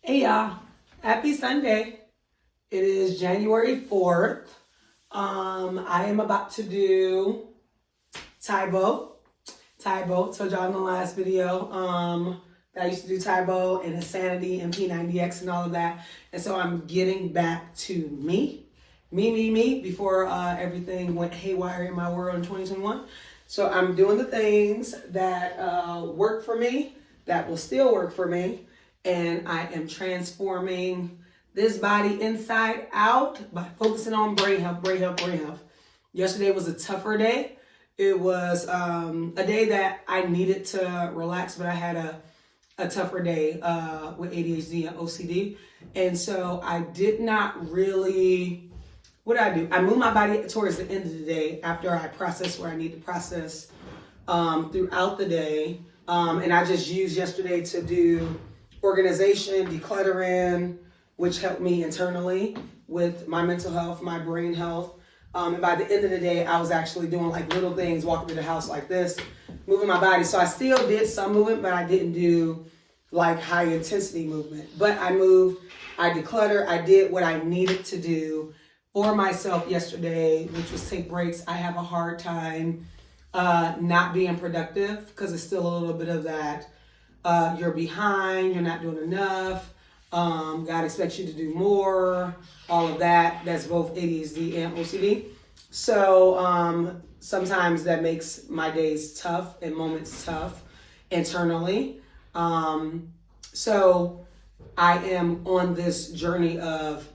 Hey y'all, happy Sunday. It is January 4th. I am about to do Taibo. Told y'all in the last video that I used to do Taibo and Insanity and P90X and all of that. And so I'm getting back to me before everything went haywire in my world in 2021. So I'm doing the things that work for me, that will still work for me. And I am transforming this body inside out by focusing on brain health. Yesterday was a tougher day. It was a day that I needed to relax, but I had a tougher day with ADHD and OCD. And so I did not really, what did I do? I moved my body towards the end of the day after I processed what I need to process throughout the day. And I just used yesterday to do organization, decluttering, which helped me internally with my mental health, my brain health. And by the end of the day, I was actually doing like little things, walking through the house like this, moving my body. So I still did some movement, but I didn't do like high intensity movement. But I moved, I decluttered, I did what I needed to do for myself yesterday, which was take breaks. I have a hard time not being productive because it's still a little bit of that. You're behind, you're not doing enough, God expects you to do more, all of that. That's both ADHD and OCD. So sometimes that makes my days tough and moments tough internally. So I am on this journey of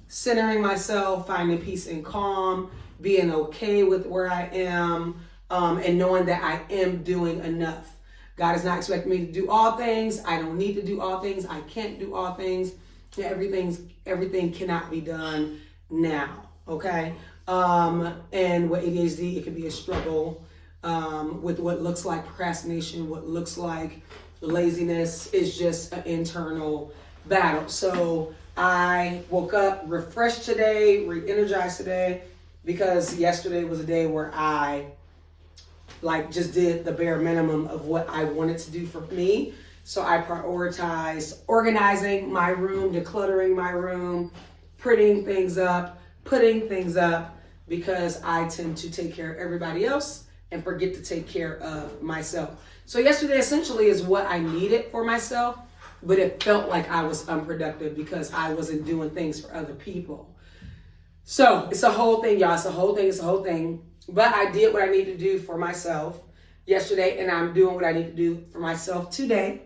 centering myself, finding peace and calm, being okay with where I am, and knowing that I am doing enough. God is not expecting me to do all things. I don't need to do all things. I can't do all things. Everything cannot be done now, okay? And with ADHD, it can be a struggle with what looks like procrastination, what looks like laziness. Is just an internal battle. So I woke up refreshed today, re-energized today, because yesterday was a day where I just did the bare minimum of what I wanted to do for me. So I prioritized organizing my room, decluttering my room, putting things up, because I tend to take care of everybody else and forget to take care of myself. So yesterday essentially is what I needed for myself, but it felt like I was unproductive because I wasn't doing things for other people. So it's a whole thing, y'all. It's a whole thing. But I did what I need to do for myself yesterday, and I'm doing what I need to do for myself today.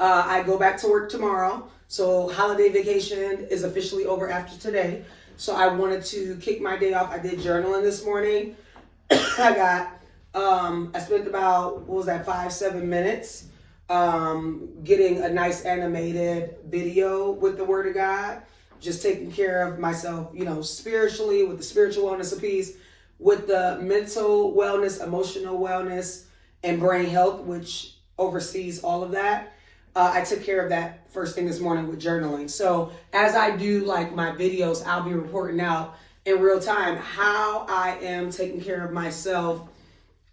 I go back to work tomorrow, so holiday vacation is officially over after today. So I wanted to kick my day off. I did journaling this morning. I spent about, 5-7 minutes getting a nice animated video with the Word of God, just taking care of myself, spiritually, with the spiritual wellness of peace, with the mental wellness, emotional wellness, and brain health, which oversees all of that. I took care of that first thing this morning with journaling. So as I do like my videos, I'll be reporting out in real time how I am taking care of myself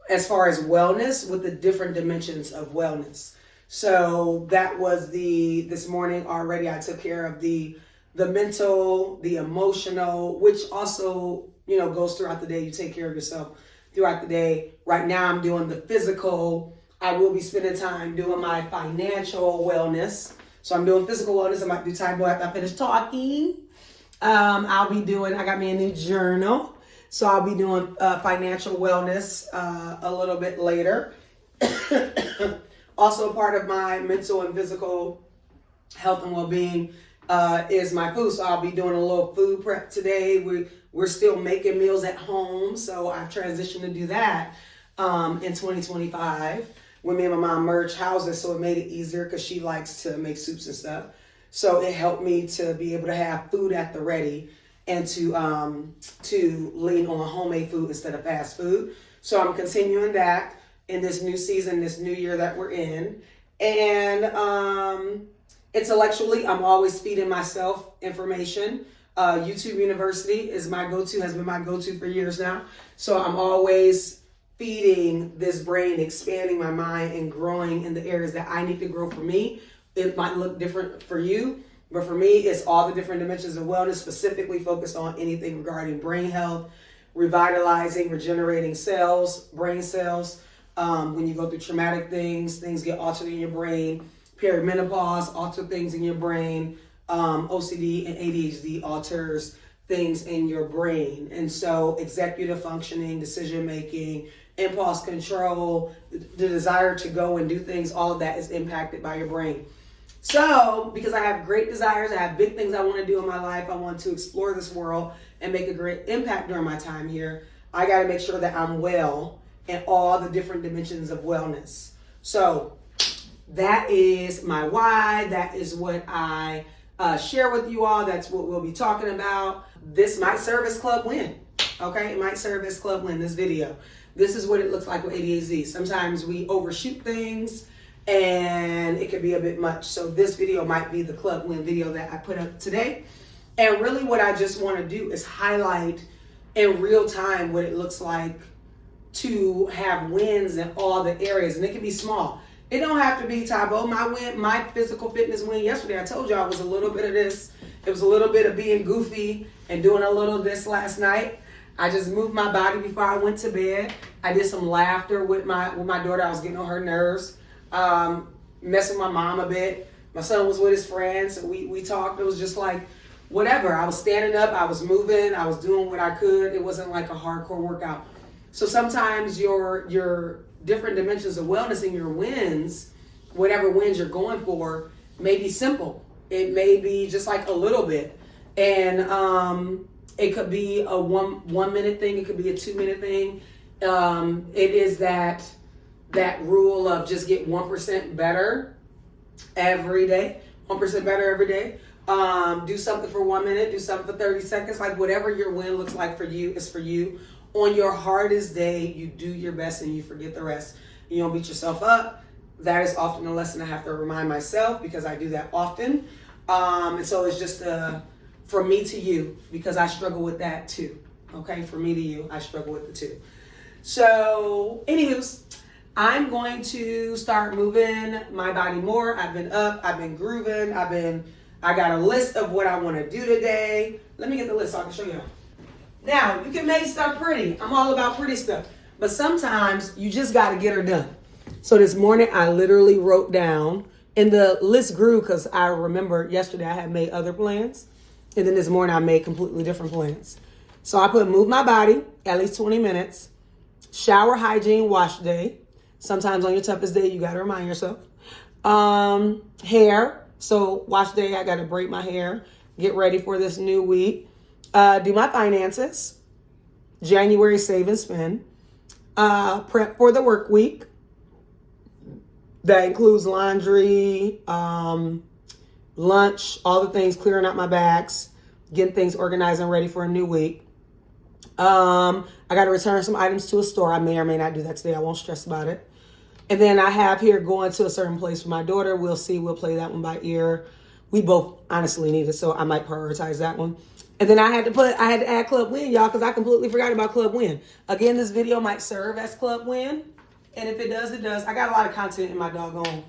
as far as wellness with the different dimensions of wellness. So that was this morning already. I took care of the mental, the emotional, which also goes throughout the day. You take care of yourself throughout the day. Right now I'm doing the physical. I will be spending time doing my financial wellness. So I'm doing physical wellness. I might do Taibo after I finish talking. I got me a new journal. So I'll be doing financial wellness a little bit later. Also part of my mental and physical health and well-being is my food. So I'll be doing a little food prep today. We're still making meals at home. So I've transitioned to do that in 2025 when me and my mom merged houses. So it made it easier because she likes to make soups and stuff. So it helped me to be able to have food at the ready and to lean on homemade food instead of fast food. So I'm continuing that in this new season, this new year that we're in. And intellectually, I'm always feeding myself information. YouTube University is my go-to, has been my go-to for years now. So I'm always feeding this brain, expanding my mind, and growing in the areas that I need to grow for me it might look different for you. But for me, it's all the different dimensions of wellness, specifically focused on anything regarding brain health, revitalizing, regenerating cells, brain cells. When you go through traumatic things get altered in your brain. Perimenopause alters things in your brain. OCD and ADHD alters things in your brain. And so executive functioning, decision making, impulse control, the desire to go and do things, all of that is impacted by your brain. So, because I have great desires, I have big things I want to do in my life, I want to explore this world and make a great impact during my time here, I got to make sure that I'm well in all the different dimensions of wellness. So, that is my why. That is what I share with you all. That's what we'll be talking about. This might serve as Club Win. Okay, it might serve as Club Win, this video. This is what it looks like with ADHD. Sometimes we overshoot things and it could be a bit much. So this video might be the Club Win video that I put up today. And really what I just want to do is highlight in real time what it looks like to have wins in all the areas. And it can be small. It don't have to be Tybo. My physical fitness win yesterday, I told y'all, was a little bit of this. It was a little bit of being goofy and doing a little of this last night. I just moved my body before I went to bed. I did some laughter with my daughter. I was getting on her nerves. Messing with my mom a bit. My son was with his friends, so we talked. It was just like whatever. I was standing up, I was moving, I was doing what I could. It wasn't like a hardcore workout. So sometimes your different dimensions of wellness and your wins, whatever wins you're going for, may be simple. It may be just like a little bit. And it could be a one minute thing, it could be a 2 minute thing. It is that rule of just get 1% better every day. 1% better every day. Do something for 1 minute, do something for 30 seconds. Like whatever your win looks like for you is for you. On your hardest day, you do your best and you forget the rest. You don't beat yourself up. That is often a lesson I have to remind myself because I do that often. And so it's just from me to you, because I struggle with that too. Okay, from me to you, I struggle with it too. So, anywho's, I'm going to start moving my body more. I've been up, I've been grooving, I got a list of what I want to do today. Let me get the list so I can show you. Now, you can make stuff pretty. I'm all about pretty stuff. But sometimes you just got to get her done. So this morning I literally wrote down, and the list grew because I remember yesterday I had made other plans. And then this morning I made completely different plans. So I put move my body, at least 20 minutes. Shower, hygiene, wash day. Sometimes on your toughest day, you got to remind yourself. Hair. So wash day, I got to braid my hair. Get ready for this new week. Do my finances. January save and spend. Prep for the work week. That includes laundry, lunch, all the things, clearing out my bags, getting things organized and ready for a new week. I got to return some items to a store. I may or may not do that today. I won't stress about it. And then I have here going to a certain place for my daughter. We'll see. We'll play that one by ear. We both honestly need it, so I might prioritize that one. And then I had to add Club Win, y'all, because I completely forgot about Club Win. Again, this video might serve as Club Win. And if it does, it does. I got a lot of content in my doggone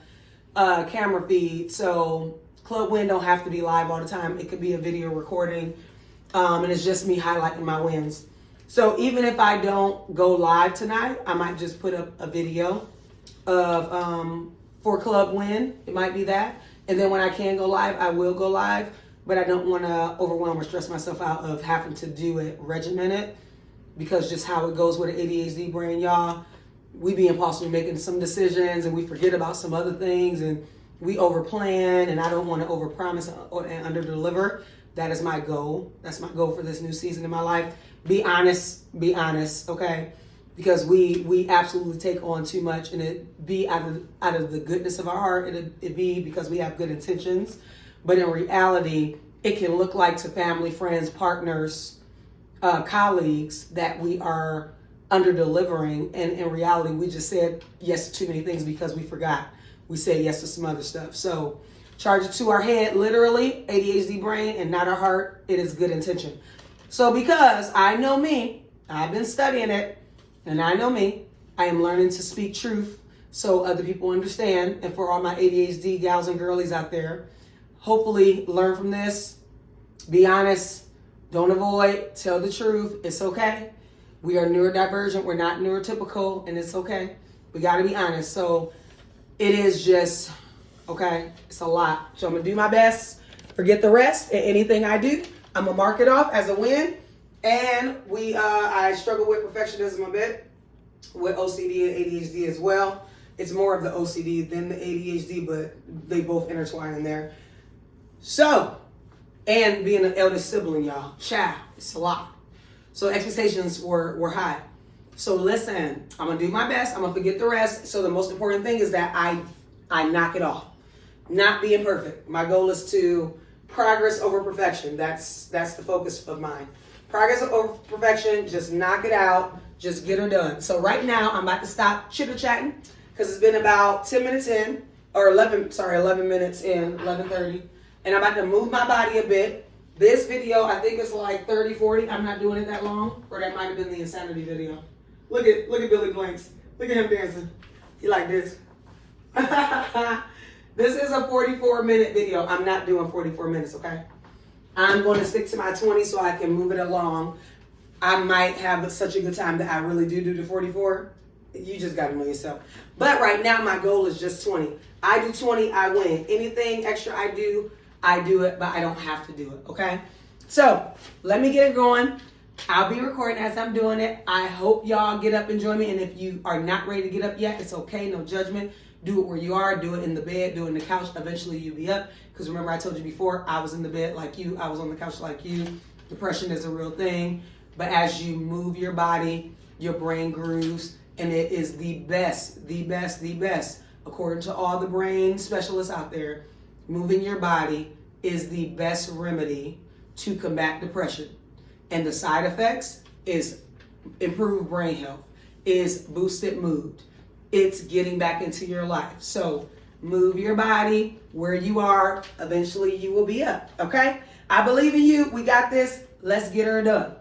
camera feed. So Club Win don't have to be live all the time. It could be a video recording. And it's just me highlighting my wins. So even if I don't go live tonight, I might just put up a video of for Club Win. It might be that. And then when I can go live, I will go live. But I don't want to overwhelm or stress myself out of having to do it regimented, because just how it goes with an ADHD brain, y'all. We be impulsively making some decisions and we forget about some other things and we overplan, and I don't want to overpromise and underdeliver. That is my goal. That's my goal for this new season in my life. Be honest, okay? Because we absolutely take on too much, and it be out of the goodness of our heart. It be because we have good intentions. But in reality, it can look like to family, friends, partners, colleagues that we are under-delivering. And in reality, we just said yes to too many things because we forgot. We said yes to some other stuff. So charge it to our head, literally, ADHD brain, and not our heart. It is good intention. So because I know me, I've been studying it, and I know me, I am learning to speak truth so other people understand. And for all my ADHD gals and girlies out there, hopefully learn from this. Be honest. Don't avoid. Tell the truth. It's okay. We are neurodivergent. We're not neurotypical, and it's okay. We got to be honest. So it is just, okay, it's a lot. So I'm going to do my best. Forget the rest. And anything I do, I'm going to mark it off as a win. And I struggle with perfectionism a bit, with OCD and ADHD as well. It's more of the OCD than the ADHD, but they both intertwine in there. So, and being an eldest sibling, y'all, child, it's a lot. So expectations were high. So listen, I'm gonna do my best. I'm gonna forget the rest. So the most important thing is that I knock it off. Not being perfect. My goal is to progress over perfection. That's the focus of mine. Progress over perfection. Just knock it out. Just get her done. So right now I'm about to stop chitter chatting because it's been about 10 minutes in, or 11 minutes in, 11:30. And I'm about to move my body a bit. This video, I think it's like 30, 40. I'm not doing it that long. Or that might have been the insanity video. Look at Billy Blanks. Look at him dancing. He like this. This is a 44-minute video. I'm not doing 44 minutes, okay? I'm going to stick to my 20 so I can move it along. I might have such a good time that I really do the 44. You just got to know yourself. But right now, my goal is just 20. I do 20, I win. Anything extra I do it, but I don't have to do it, okay? So, let me get it going. I'll be recording as I'm doing it. I hope y'all get up and join me, and if you are not ready to get up yet, it's okay, no judgment. Do it where you are, do it in the bed, do it in the couch. Eventually, you'll be up, because remember I told you before, I was in the bed like you, I was on the couch like you. Depression is a real thing, but as you move your body, your brain grooves, and it is the best, according to all the brain specialists out there. Moving your body is the best remedy to combat depression. And the side effects is improved brain health, is boosted mood. It's getting back into your life. So move your body where you are. Eventually you will be up, okay? I believe in you. We got this. Let's get her done.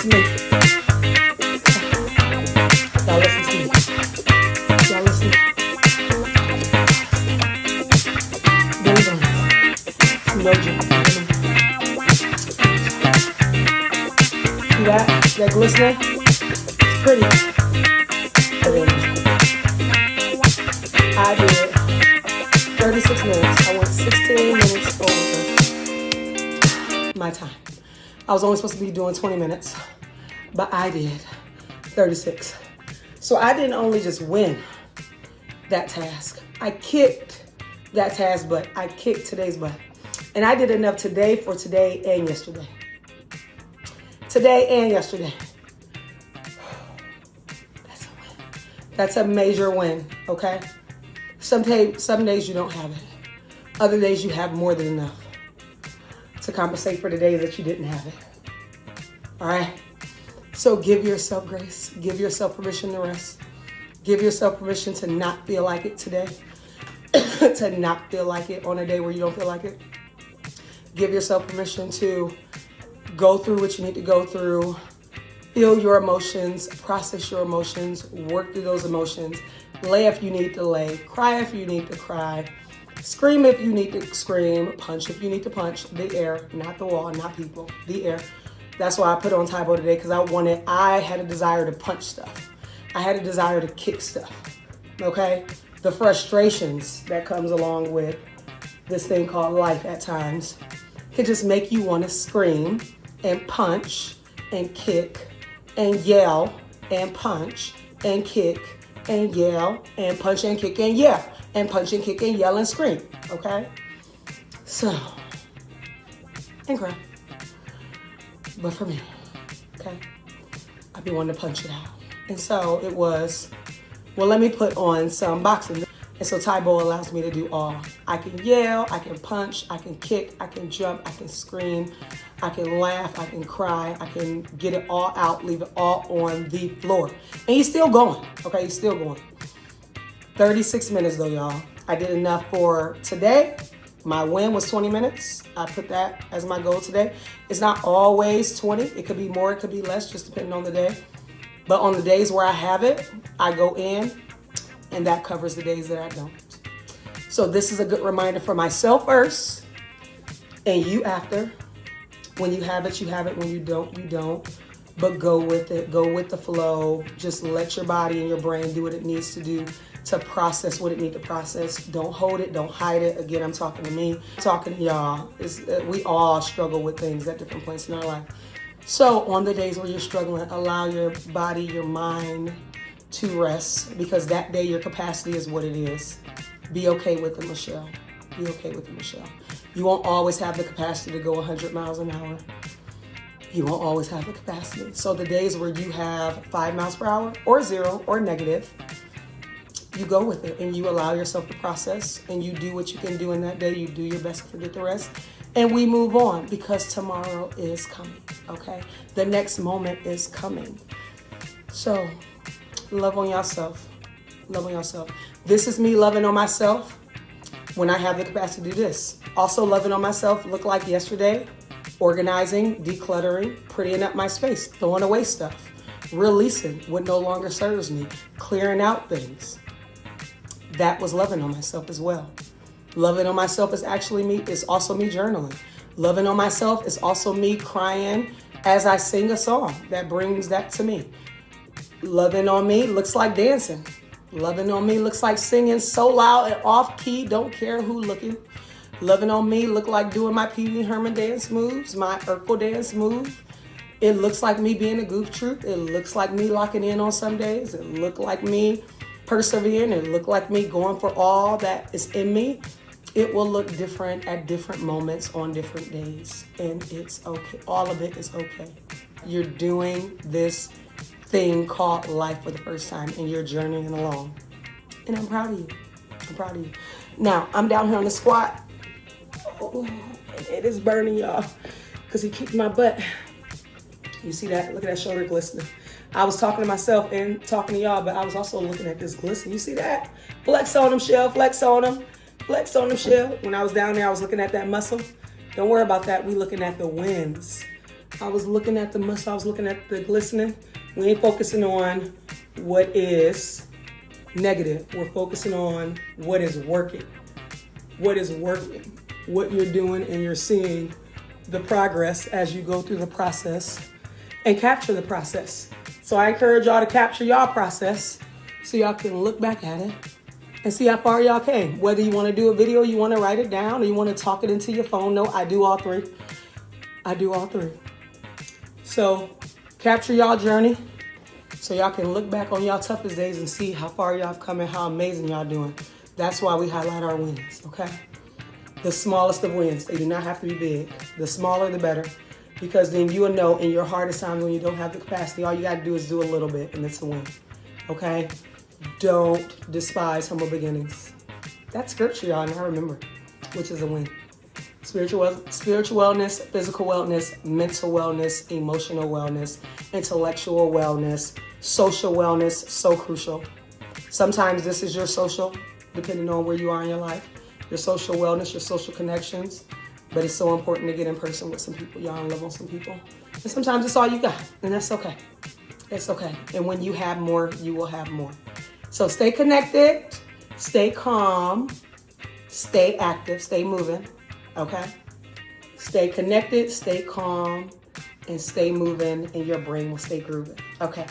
to me. Y'all listen to me. Y'all listen. Belly buttons. No joke. See that? That glistening? It's pretty. I did 36 minutes. I went 16 minutes over my time. I was only supposed to be doing 20 minutes, but I did 36. So I didn't only just win that task. I kicked that task butt. I kicked today's butt. And I did enough today for today and yesterday. Today and yesterday. That's a win. That's a major win, okay? Some days you don't have it. Other days you have more than enough to compensate for the days that you didn't have it. All right? So give yourself grace. Give yourself permission to rest. Give yourself permission to not feel like it today. To not feel like it on a day where you don't feel like it. Give yourself permission to go through what you need to go through. Feel your emotions. Process your emotions. Work through those emotions. Lay if you need to lay. Cry if you need to cry. Scream if you need to scream. Punch if you need to punch. The air, not the wall, not people. The air. That's why I put on Tae Bo today, because I had a desire to punch stuff. I had a desire to kick stuff. Okay? The frustrations that comes along with this thing called life at times can just make you want to scream and punch and kick and yell and punch and kick and yell and punch and kick and yell and punch and kick and yell and scream, okay? So, and cry. But for me, okay, I'd be wanting to punch it out. And so it was, well, let me put on some boxing. And so Tae Bo allows me to do all. I can yell, I can punch, I can kick, I can jump, I can scream, I can laugh, I can cry, I can get it all out, leave it all on the floor. And he's still going, okay? He's still going. 36 minutes though, y'all. I did enough for today. My win was 20 minutes. I put that as my goal today. It's not always 20. It could be more, it could be less, just depending on the day. But on the days where I have it, I go in, and that covers the days that I don't. So this is a good reminder for myself first, and you after. When you have it, you have it. When you don't, you don't. But go with it. Go with the flow. Just let your body and your brain do what it needs to do to process what it needs to process. Don't hold it. Don't hide it. Again, I'm talking to me. I'm talking to y'all. We all struggle with things at different points in our life. So on the days where you're struggling, allow your body, your mind to rest, because that day your capacity is what it is. Be okay with it, Michelle. Be okay with it, Michelle. You won't always have the capacity to go 100 miles an hour. You won't always have the capacity. So the days where you have 5 miles per hour or 0 or negative, you go with it and you allow yourself to process and you do what you can do in that day. You do your best to forget the rest. And we move on, because tomorrow is coming, okay? The next moment is coming. So love on yourself. Love on yourself. This is me loving on myself when I have the capacity to do this. Also loving on myself looked like yesterday, organizing, decluttering, prettying up my space, throwing away stuff, releasing what no longer serves me, clearing out things. That was loving on myself as well. Loving on myself is also me journaling. Loving on myself is also me crying as I sing a song that brings that to me. Loving on me looks like dancing. Loving on me looks like singing so loud and off key, don't care who looking. Loving on me look like doing my Pee Wee Herman dance moves, my Urkel dance move. It looks like me being a goof troop. It looks like me locking in on some days. It look like me persevering. It look like me going for all that is in me. It will look different at different moments on different days. And it's okay. All of it is okay. You're doing this thing called life for the first time and you're journeying along. And I'm proud of you. I'm proud of you. Now, I'm down here on the squat. Oh, it is burning, y'all, because he kicked my butt. You see that? Look at that shoulder glistening. I was talking to myself and talking to y'all, but I was also looking at this glisten. You see that? Flex on them, Shell. Flex on them. Flex on them, Shell. When I was down there, I was looking at that muscle. Don't worry about that. We looking at the wins. I was looking at the muscle, I was looking at the glistening. We ain't focusing on what is negative. We're focusing on what is working. What is working, what you're doing, and you're seeing the progress as you go through the process and capture the process. So I encourage y'all to capture y'all process so y'all can look back at it and see how far y'all came. Whether you want to do a video, you want to write it down, or you want to talk it into your phone. No, I do all three. I do all three. So capture y'all journey so y'all can look back on y'all toughest days and see how far y'all have come and how amazing y'all doing. That's why we highlight our wins, okay? The smallest of wins. They do not have to be big. The smaller, the better. Because then you will know in your hardest times when you don't have the capacity, all you got to do is do a little bit, and it's a win, okay? Don't despise humble beginnings. That's scripture, y'all, and I remember, which is a win. Spiritual wellness, physical wellness, mental wellness, emotional wellness, intellectual wellness, social wellness, so crucial. Sometimes this is your social, depending on where you are in your life, your social wellness, your social connections, but it's so important to get in person with some people, y'all, and love on some people. And sometimes it's all you got, and that's okay. It's okay. And when you have more, you will have more. So stay connected, stay calm, stay active, stay moving, okay? Stay connected, stay calm, and stay moving, and your brain will stay grooving, okay?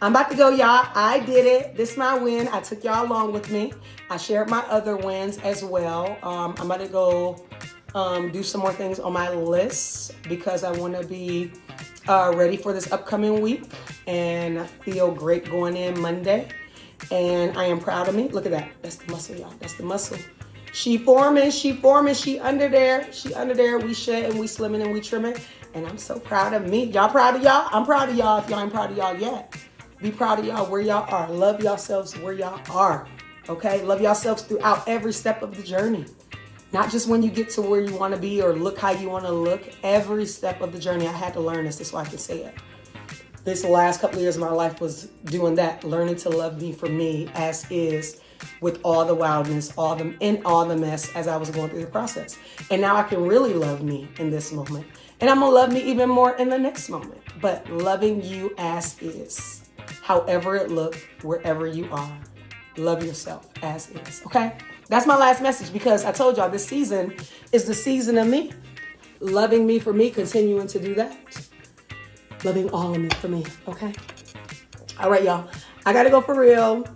I'm about to go, y'all. I did it. This is my win. I took y'all along with me. I shared my other wins as well. I'm about to go do some more things on my list because I want to be ready for this upcoming week, and I feel great going in Monday. And I am proud of me. Look at that. That's the muscle, y'all. That's the muscle. She forming, she under there. She under there. We shedding, we slimming, and we trimming. And I'm so proud of me. Y'all proud of y'all? I'm proud of y'all if y'all ain't proud of y'all yet. Be proud of y'all where y'all are. Love yourselves where y'all are. Okay? Love yourselves throughout every step of the journey. Not just when you get to where you want to be or look how you want to look. Every step of the journey. I had to learn this. That's why I can say it. This last couple of years of my life was doing that, learning to love me for me as is, with all the wildness, all the mess as I was going through the process. And now I can really love me in this moment. And I'm going to love me even more in the next moment. But loving you as is, however it looks, wherever you are, love yourself as is, okay? That's my last message because I told y'all this season is the season of me. Loving me for me, continuing to do that. Loving all of me for me, okay? All right, y'all. I got to go for real.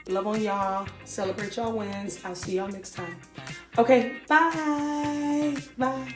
Love on y'all. Celebrate y'all wins. I'll see y'all next time. Okay, bye. Bye.